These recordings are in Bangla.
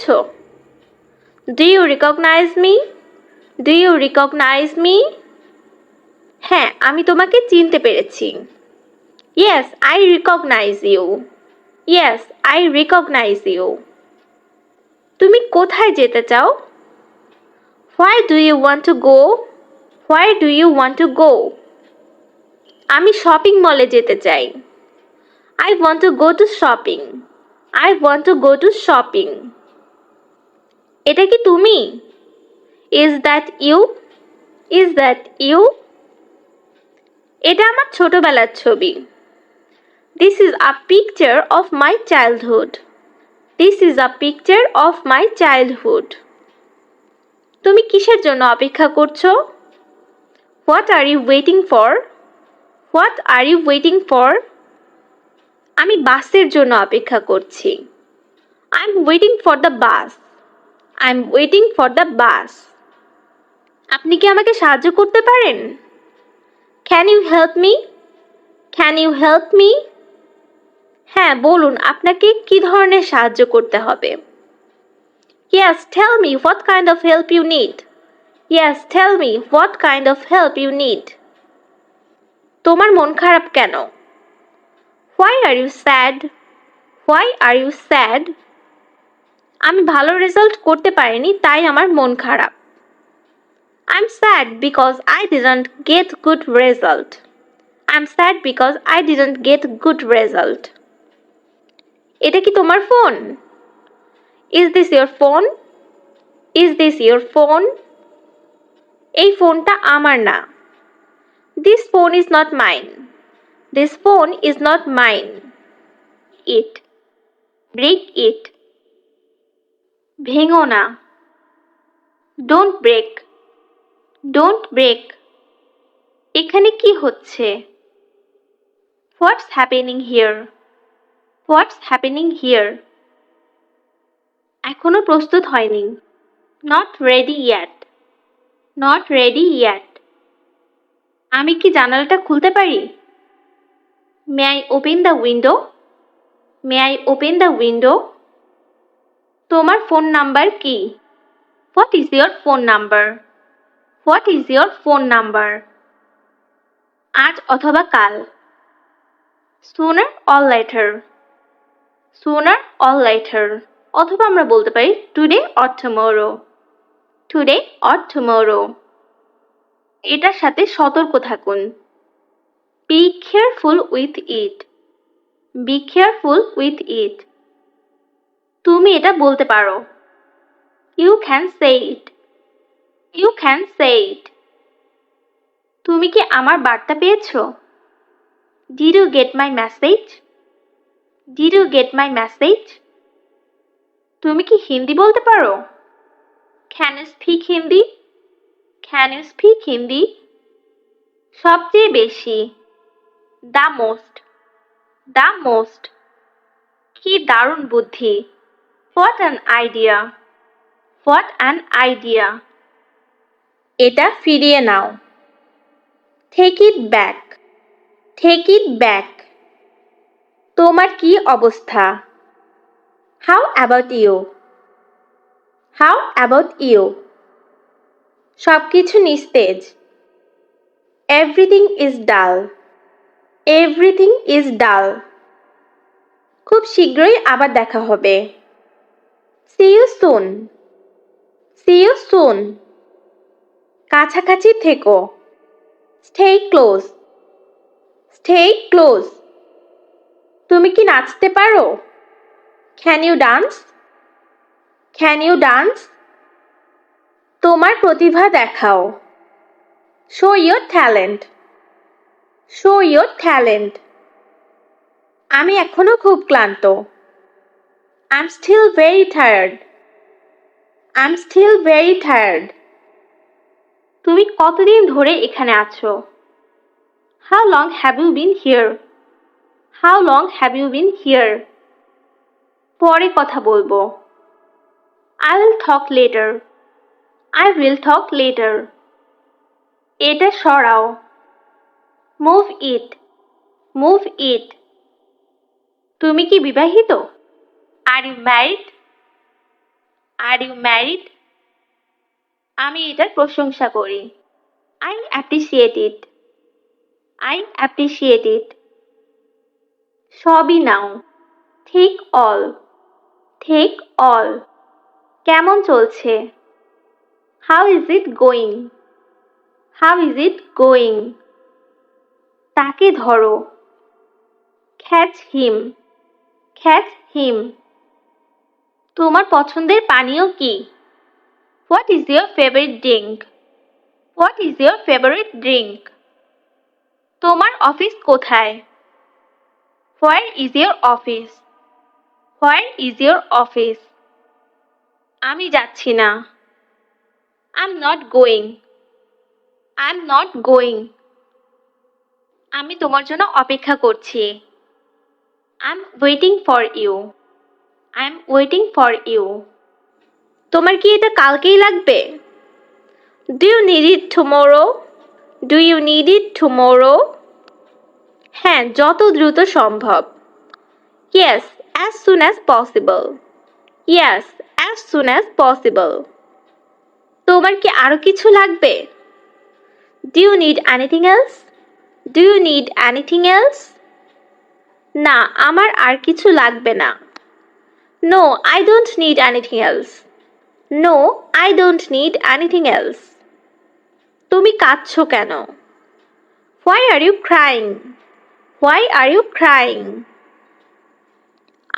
পেয়েছো? Do you recognize me? Do you recognize me? হ্যাঁ, আমি তোমাকে চিনতে পেরেছি। Yes, I recognize you. Yes, I recognize you. তুমি কোথায় যেতে চাও? Where do you want to go? Where do you want to go? আমি শপিং মলে যেতে চাই। I want to go to shopping. I want to go to shopping. এটা কি তুমি? Is that you? Is that you? এটা আমার ছোটবেলার ছবি। This is a picture of my childhood. This is a picture of my childhood. তুমি কিসের জন্য অপেক্ষা করছো? What are you waiting for? What are you waiting for? আমি বাসের জন্য অপেক্ষা করছি। I'm waiting for the bus. I'm waiting for the bus. আপনি কি আমাকে সাহায্য করতে পারেন? Can you help me? Can you help me? হ্যাঁ, বলুন আপনাকে কি ধরনের সাহায্য করতে হবে? Yes, tell me what kind of help you need. Yes, tell me what kind of help you need. তোমার মন খারাপ কেন? Why are you sad? Why are you sad? আমি ভালো রেজাল্ট করতে পারিনি তাই আমার মন খারাপ। I'm sad because I didn't get good result. I'm sad because I didn't get good result. এটা কি তোমার phone? Is this your phone? Is this your phone? এই ফোনটা আমার না। This phone is not mine. This phone is not mine. It. Break it. ভেঙো না। Don't break. Don't break. এখানে কি হচ্ছে? What's happening here? What's happening here? এখনো প্রস্তুত হয়নি। Not ready yet. Not ready yet. আমি কি জানালাটা খুলতে পারি? May I open the window? May I open the window? তোমার ফোন নাম্বার কি? What is your phone number? What is your phone number? আজ অথবা কাল। Sooner or later. Sooner or later. অথবা আমরা বলতে পারি today or tomorrow. Today or tomorrow. এটার সাথে সতর্ক থাকুন। Be careful with it. Be careful with it. তুমি এটা বলতে পারো। You can say it. You can say it. তুমি কি আমার বার্তা পেয়েছো? Did you get my message? Did you get my message? তুমি কি হিন্দি বলতে পারো? Can you speak Hindi? Can you speak Hindi? সবচেয়ে বেশি। The most. The most. কি দারুণ বুদ্ধি। What an idea. What an idea. এটা ফিরিয়ে নাও। Take it back. Take it back. তোমার কি অবস্থা? How about you? How about you? সবকিছু নিস্তেজ। Everything is dull. Everything is dull. খুব শীঘ্রই আবার দেখা হবে। See you soon. See you soon. কাছাকাছি থেকো। Stay close. Stay close. তুমি কি নাচতে পারো? Can you dance? Can you dance? তোমার প্রতিভা দেখাও। Show your talent. Show your talent. আমি এখনো খুব ক্লান্ত। I'm still very tired. I'm still very tired. তুমি কতদিন ধরে এখানে আছো? How long have you been here? How long have you been here? পরে কথা বলবো। I will talk later. I will talk later. এটা সরাও। Move it. Move it. তুমি কি বিবাহিত? Are you married? Are you married? আমি এটার প্রশংসা করি। I appreciate it. I appreciate it. সবই নাও। Take all. Take all. কেমন চলছে? How is it going? How is it going? তাকে ধরো। Catch him. Catch him. তোমার পছন্দের পানীয় কি? What is your favourite drink? What is your favourite drink? তোমার অফিস কোথায়? Where is your office? Where is your office? আমি যাচ্ছি না। I am not going. I am not going. আমি তোমার জন্য অপেক্ষা করছি। I am waiting for you. I am waiting for you. তোমার কি এটা কালকেই লাগবে? Do you need it tomorrow? Do you need it tomorrow? হ্যাঁ, যত দ্রুত সম্ভব। Yes, as soon as possible. Yes, as soon as possible. তোমার কি আরো কিছু লাগবে? Do you need anything else? Do you need anything else? না, আমার আর কিছু লাগবে না। No, I don't need anything else. No, I don't need anything else. তুমি কাঁদছো কেন? Why are you crying? Why are you crying?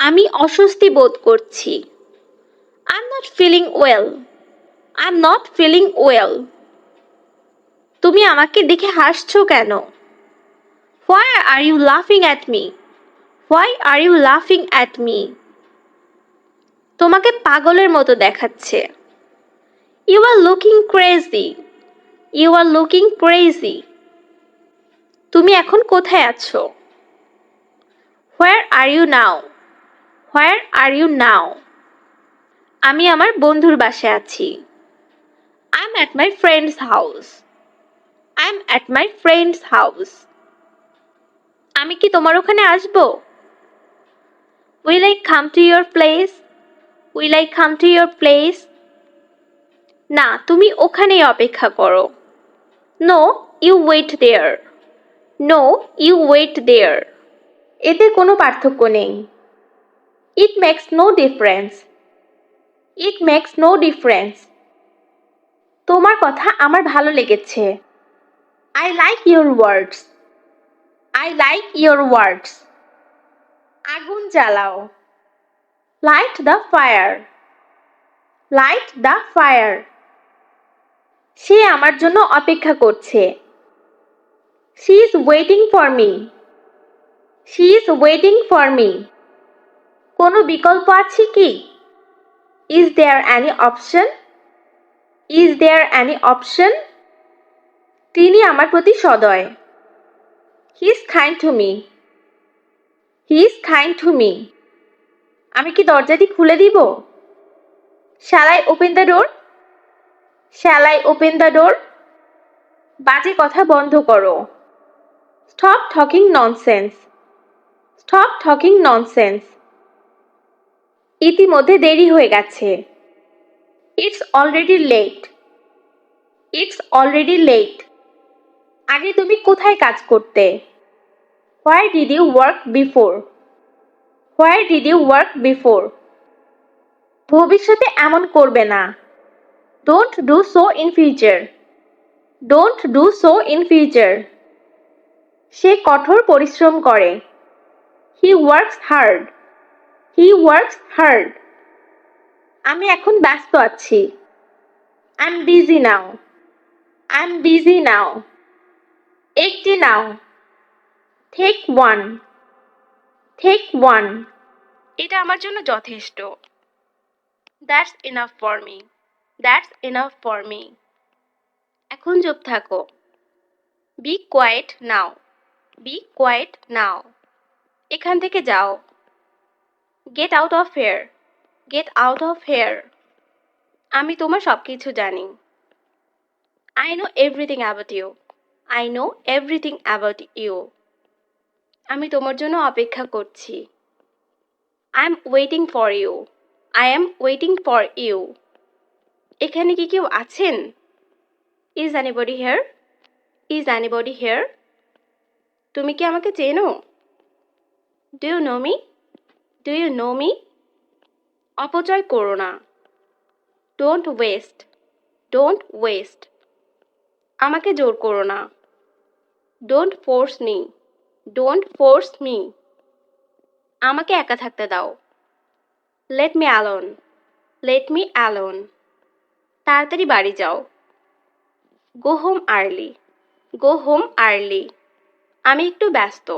আমি অস্বস্তি বোধ করছি। I am not feeling well. I am not feeling well. তুমি আমাকে দেখে হাসছো কেন? হোয়াই আর ইউ লাফিং at me? Why are you লাফিং অ্যাট মি? তোমাকে পাগলের মতো দেখাচ্ছে। You are looking crazy. You are looking crazy. তুমি এখন কোথায় আছো? হোয়ার are you now? Where are you now? আমি আমার বন্ধুর বাসায় আছি। I am at my friend's house. I am at my friend's house. আমি কি তোমার ওখানে আসবো? Will I come to your place? Will I come to your place? না, তুমি ওখানেই অপেক্ষা করো। No, you wait there. No, you wait there. এতে কোনো পার্থক্য নেই। It makes no difference. It makes no difference. তোমার কথা আমার ভালো লেগেছে। I like your words. I like your words. আগুন জ্বালাও। Light the fire. Light the fire. সে আমার জন্য অপেক্ষা করছে। She is waiting for me. She is waiting for me. কোনো বিকল্প আছে কি? Is there any option? Is there any option? তিনি আমার প্রতি সদয়। He is kind to me. He is kind to me. আমি কি দরজাটি খুলে দিব? Shall I open the door? Shall I open the door? বাজে কথা বন্ধ করো। Stop talking nonsense. Stop talking nonsense. ইতিমধ্যে দেরি হয়ে গেছে। It's already late. It's already late. আগে তুমি কোথায় কাজ করতে? Where did you work before? Where did you work before? ভবিষ্যতে এমন করবে না। Don't do so in future. Don't do so in future. সে কঠোর পরিশ্রম করে। He works hard. He works hard. আমি এখন ব্যস্ত আছি। I am busy now. I am busy now. একটি নাও। Take one. Take one. এটা আমার জন্য যথেষ্ট। That's enough for me. That's enough for me. এখন চুপ থাকো। Be quiet now. Be quiet now. এখান থেকে যাও। Get out of here. Get out of here. আমি তোমার সব কিছু জানি। I know everything about you. I know everything about you. আমি তোমার জন্য অপেক্ষা করছি। I am waiting for you. I am waiting for you. এখানে কি কেউ আছেন? Is anybody here? Is anybody here? তুমি কি আমাকে চেনো? Do you know me? Do you know me? অপচয় করো না। Don't waste. Don't waste. আমাকে জোর করো না। Don't force me. Don't force me. আমাকে একা থাকতে দাও। Let me alone. Let me alone. তাড়াতাড়ি বাড়ি যাও। Go home early. Go home early. আমি একটু ব্যস্ত।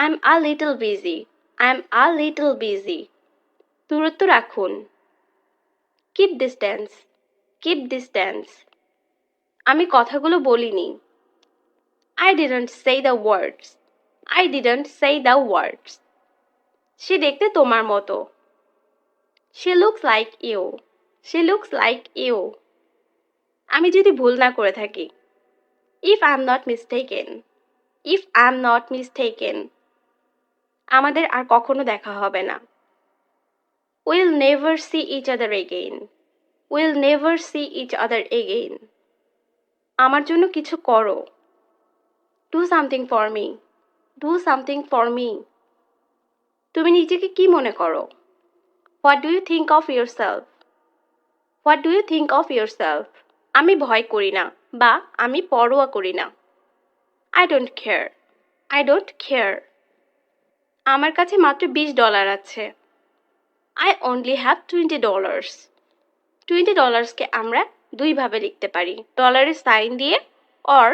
I'm a little busy. I'm a little busy. দূরত্ব রাখুন। Keep distance. Keep distance. আমি কথাগুলো বলিনি। I didn't say the words. I didn't say the words. সে দেখতে তোমার মতো। She looks like you. She looks like you. আমি যদি ভুল না করে থাকি। If I'm not mistaken. If I'm not mistaken. আমাদের আর কখনো দেখা হবে না। We'll never see each other again. We'll never see each other again. আমার জন্য কিছু করো। Do something for me. Do something for me. তুমি নিজেকে কি মনে করো? What do you think of yourself? What do you think of yourself? আমি ভয় করি না বা আমি পরোয়া করি না। I don't care. I don't care. আমার কাছে মাত্র $20 আছে। I only have $20. $20কে আমরা দুইভাবে লিখতে পারি, ডলারের সাইন দিয়ে or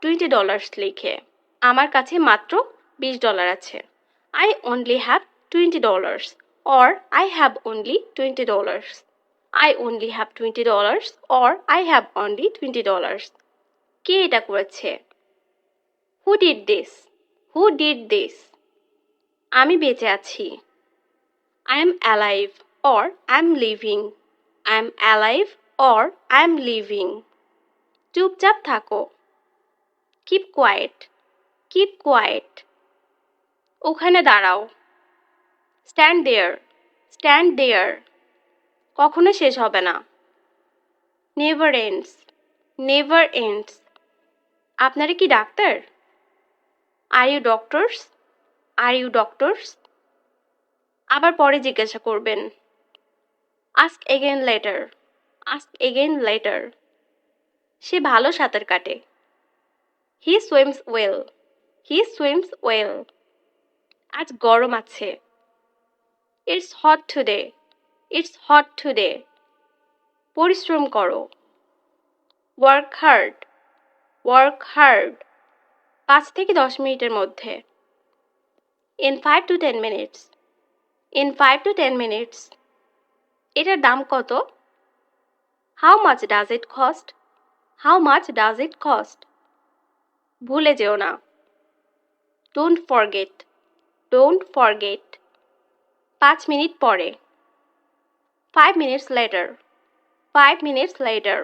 $20 লিখে। আমার কাছে মাত্র $20 আছে। I only have $20 or I have only $20. I only have $20 or I have only $20. কে এটা করেছে? Who did this? Who did this? আমি বেঁচে আছি। I am alive or I am living. I am alive or I am living. চুপচাপ থাকো। Keep quiet. Keep quiet. ওখানে দাঁড়াও। Stand there. Stand there. কখনো শেষ হবে না। Never ends. Never ends. আপনারা কি doctor? Are you doctors? Are you doctors? আবার পরে জিজ্ঞাসা করবেন। Ask again later. Ask again later. সে ভালো সাঁতার কাটে। He swims well. He swims well. আজ গরম আছে। It's hot today. It's hot today. পরিশ্রম করো। Work hard. Work hard. 5 থেকে 10 মিনিটের মধ্যে। In 5 to 10 minutes. In 5 to 10 minutes. এটার দাম কত? How much does it cost? How much does it cost? ভুলে যেও না। Don't forget. Don't forget. 5 minute পরে। 5 minutes later. 5 minutes later.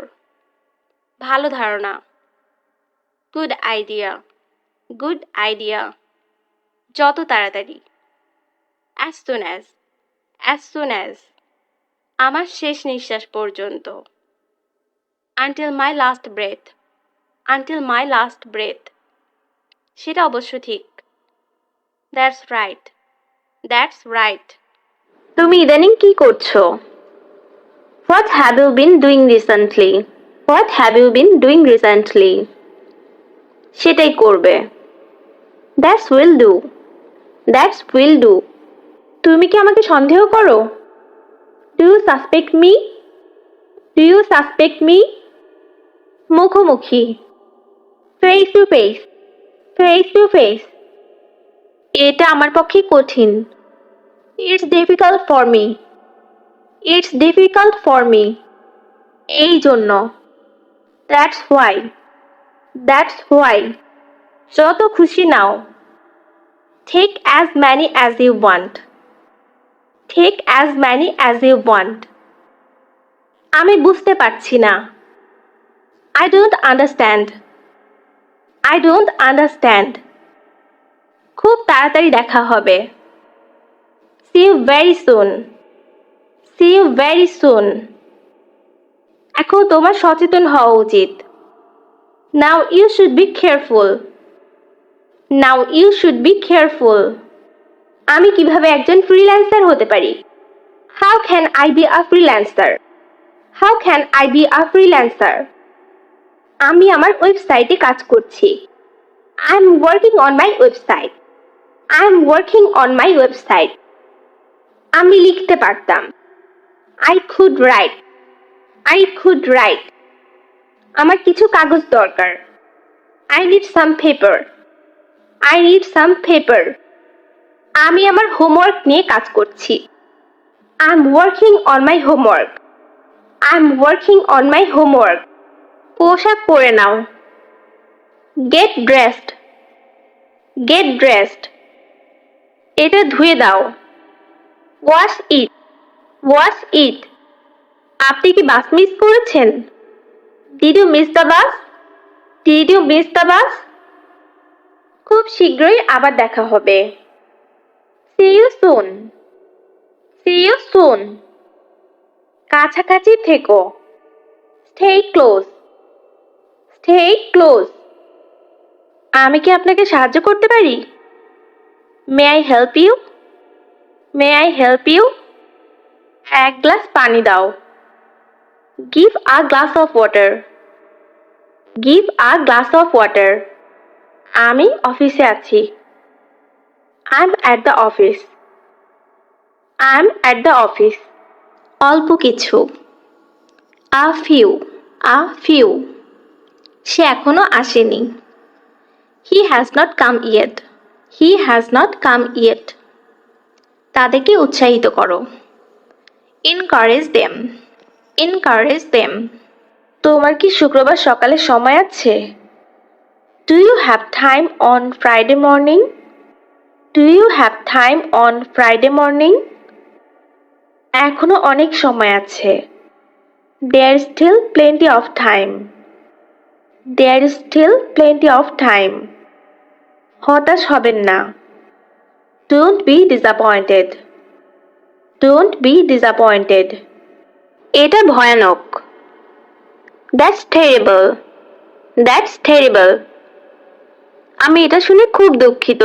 ভালো ধারণা। Good idea. Good idea. যত তাড়াতাড়ি। As soon as. As soon as. আমার শেষ নিঃশ্বাস পর্যন্ত। Until my last breath. Until my last breath. সেটা অবশ্য ঠিক। That's right. That's right. তুমি ইদানিং কি করছো? What have you been doing recently? What have you been doing recently? সেটাই করবে। That will do. That will do. তুমি কি আমাকে সন্দেহ করো? Do you suspect me? Do you suspect me? মুখোমুখি। Face to face. Face to face. এটা আমার পক্ষে কঠিন। It's difficult for me. It's difficult for me. এই জন্য। That's why. That's why. যত খুশি নাও। Take as many as you want. Take as many as you want. আমি বুঝতে পারছি না। I don't understand. I don't understand. খুব তাড়াতাড়ি দেখা হবে। See you very soon. See you very soon. এখন তোমার সচেতন হওয়া উচিত। Now you should be careful. Now you should be careful. আমি কিভাবে একজন ফ্রিল্যান্সার হতে পারি? How can I be a freelancer? How can I be a freelancer? আমি আমার ওয়েবসাইটে কাজ করছি। I'm working on my website. I'm working on my website. আমি লিখতে পারতাম। I could write. I could write. আমার কিছু কাগজ দরকার। I need some paper. I need some paper. আমি আমার হোমওয়ার্ক নিয়ে কাজ করছি। I'm working on my homework. I'm working on my homework. পোশাক পরে নাও। Get dressed. Get dressed. এটা ধুয়ে দাও। Wash it. Wash it. আপনি কি বাস মিস করেছেন? Did you miss the bus? Did you miss the bus? খুব শীঘ্রই আবার দেখা হবে। See you soon. See you soon. কাছাকাছি থেকো। Stay close. Stay close. আমি কি আপনাকে সাহায্য করতে পারি? May I help you? May I help you? এক গ্লাস পানি দাও। Give a glass of water. Give a glass of water. আমি অফিসে আছি। I'm at the office. I'm at the office. অল্প কিছু। A few. A few. সে এখনো আসেনি। He has not come yet. He has not come yet. তাদেরকে উৎসাহিত করো। Encourage them. Encourage them. তোমার কি শুক্রবার সকালে সময় আছে? Do you have time on Friday morning? Do you have time on Friday morning? এখনো অনেক সময় আছে। There is still plenty of time. There is still plenty of time. হতাশ হবেন না। Don't be disappointed. Don't be disappointed. এটা ভয়ানক। That's terrible. That's terrible. আমি এটা শুনে খুব দুঃখিত।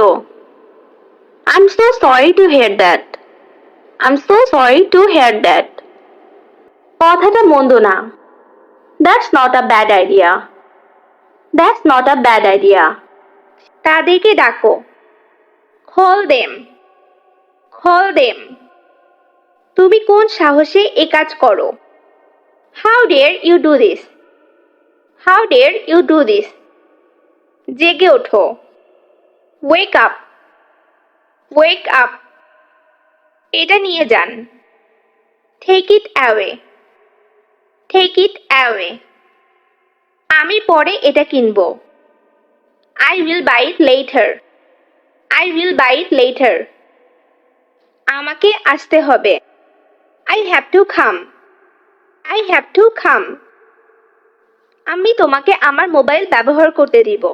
I'm so sorry to hear that. I'm so sorry to hear that. কথাটা মন্দ না। That's not a bad idea. That's not a bad idea. তাদেরকে ডাকো। Call them. Call them. তুমি কোন সাহসে এ কাজ করো? How dare you do this? How dare you do this? জেগে ওঠো। Wake up. Wake up. এটা নিয়ে যান। Take it away. Take it away. আমি পরে এটা কিনবো। I will buy it later. I will buy it later. আমাকে আসতে হবে। I have to come. I have to come. আমি তোমাকে আমার মোবাইল ব্যবহার করতে দিব।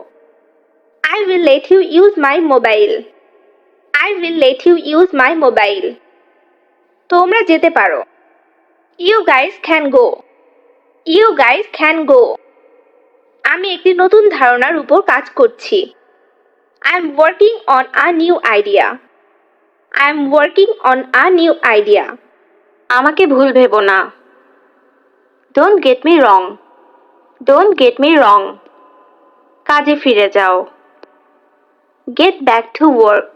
I will let you use my mobile. I will let you use my mobile. তোমরা যেতে পারো। You guys can go. You guys can go. আমি একটি নতুন ধারণার উপর কাজ করছি। I am working on a new idea. I am working on a new idea. আমাকে ভুল ভেবো না। Don't get me wrong. Don't get me wrong. কাজে ফিরে যাও। Get back to work.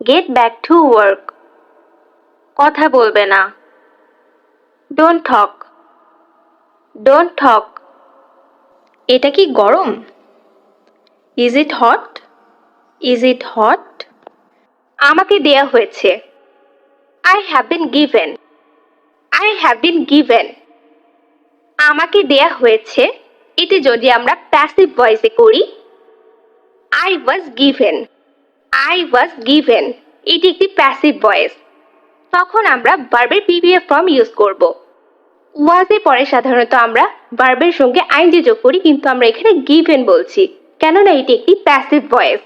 Get back to work. কথা বলবে না। Don't talk. Don't talk. এটা কি গরম? Is it hot? Is it hot? আমাকে দেয়া হয়েছে। I have been given. I have been given. আমাকে দেয়া হয়েছে এটি যদি আমরা প্যাসিভ ভয়েসে করি I was given. I was given. এটি একটি প্যাসিভ ভয়েস। তখন আমরা ভার্বের পিপিএফ ফর্ম ইউজ করব। was এর পরে সাধারণত আমরা ভার্বের সঙ্গে আইএনজি যোগ করি, কিন্তু আমরা এখানে given বলছি কেননা এটি একটি প্যাসিভ ভয়েস।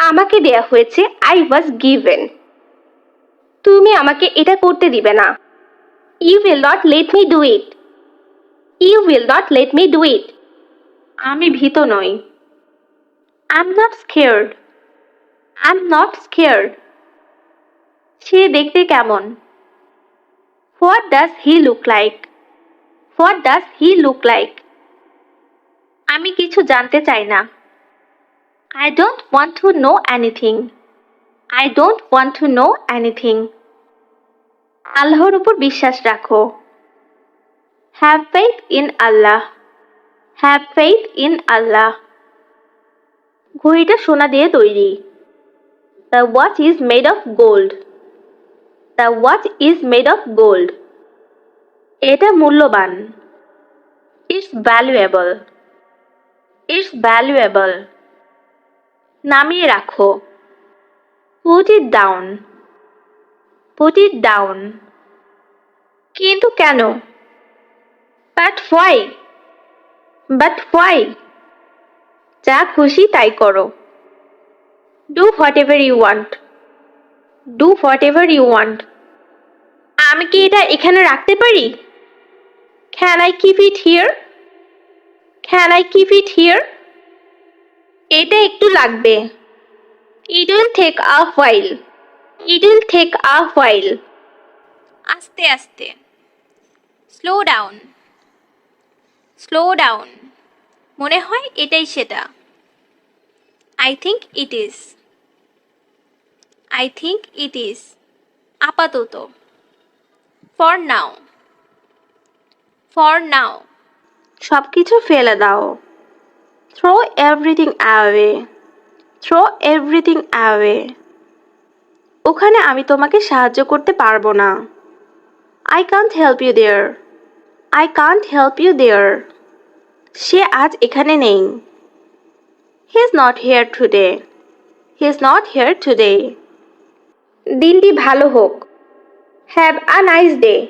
আমাকে দেয়া হয়েছে I was given. তুমি আমাকে এটা করতে দিবে না। You will not let me do it. You will not let me do it. আমি ভীত নই। I am not scared. I am not scared. সে দেখতে কেমন? What does he look like? What does he look like? আমি কিছু জানতে চাই না। I don't want to know anything. I don't want to know anything. আল্লাহর উপর বিশ্বাস রাখো। Have faith in Allah. Have faith in Allah. ঘড়িটা সোনা দিয়ে তৈরি। The watch is made of gold. The watch is made of gold. এটা মূল্যবান। It's valuable. It's valuable. নামিয়ে রাখো। Put it down. Put it down. কিন্তু কেন? But why? But why? যা খুশি তাই করো। Do whatever you want. Do whatever you want. আমি কি এটা এখানে রাখতে পারি? Can I keep it here? Can I keep it here? এটা একটু লাগবে। It will take a while. It will take a while. আস্তে আস্তে। Slow down. Slow down. মনে হয় এটাই সেটা। I think it is. I think it is. আপাতত। For now. For now. সবকিছু ফেলে দাও। Throw everything away. Throw everything away. ওখানে আমি তোমাকে সাহায্য করতে পারবো না। I can't help you there. I can't help you there. সে আজ এখানে নেই। He is not here today. He is not here today. দিনটি ভালো হোক। Have a nice day.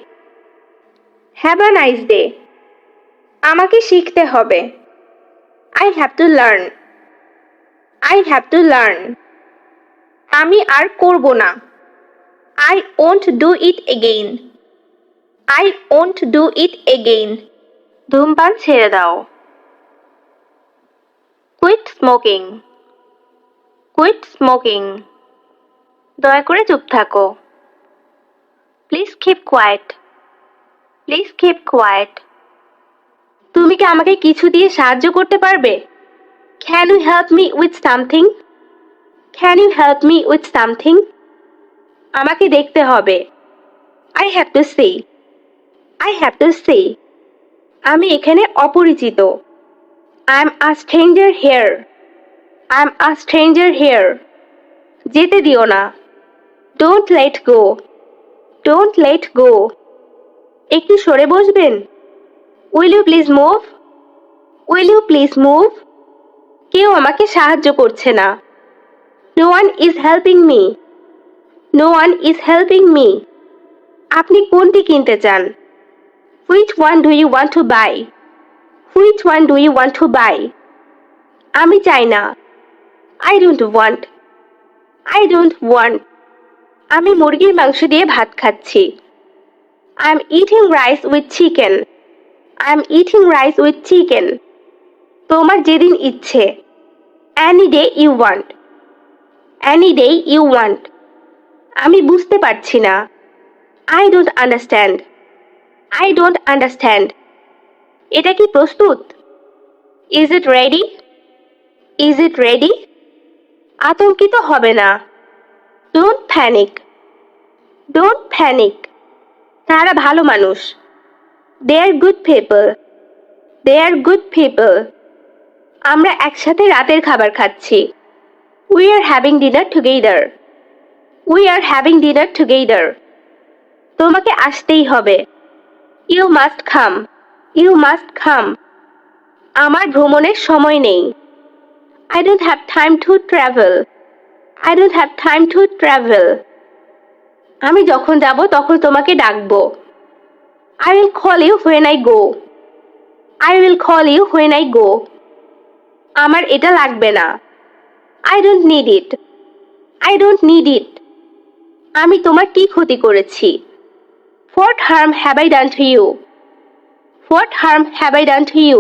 Have a nice day. আমাকে শিখতে হবে। I have to learn. I have to learn. আমি আর করব না। I won't do it again. I won't do it again. ধূমপান ছেড়ে দাও। Quit smoking. Quit smoking. দয়া করে চুপ থাকো। Please keep quiet. Please keep quiet. তুমি কি আমাকে কিছু দিয়ে সাহায্য করতে পারবে? Can you help me with something? Can you help me with something? আমাকে দেখতে হবে। I have to see. I have to see. আমি এখানে অপরিচিত। I'm a stranger here. I'm a stranger here. যেতে দিও না। Don't let go. Don't let go. একটু সরে বসবেন? Will you please move? Will you please move? কেউ আমাকে সাহায্য করছে না। No one is helping me. No one is helping me. আপনি কোনটি কিনতে চান? Which one do you want to buy? Which one do you want to buy? আমি চাই না। I don't want. I don't want. আমি মুরগির মাংস দিয়ে ভাত খাচ্ছি। I'm eating rice with chicken. I'm eating rice with chicken. তোমার যেদিন ইচ্ছে। Any day you want. Any day you want. আমি বুঝতে পারছি না। I don't understand. I don't understand. এটা কি প্রস্তুত? Is it ready? Is it ready? আতঙ্কিত হবে না। Don't panic. Don't panic. তারা ভালো মানুষ। They are good people. They are good people. আমরা একসাথে রাতের খাবার খাচ্ছি। We are having dinner together. We are having dinner together. তোমাকে আসতেই হবে। You must come. You must come. আমার ভ্রমণের সময় নেই। I don't have time to travel. I don't have time to travel. আমি যখন যাব তখন তোমাকে ডাকবো। I will call you when I go. I will call you when I go. আমার এটা লাগবে না। I don't need it. I don't need it. আমি তোমার কি ক্ষতি করেছি? What harm have I done to you? What harm have I done to you?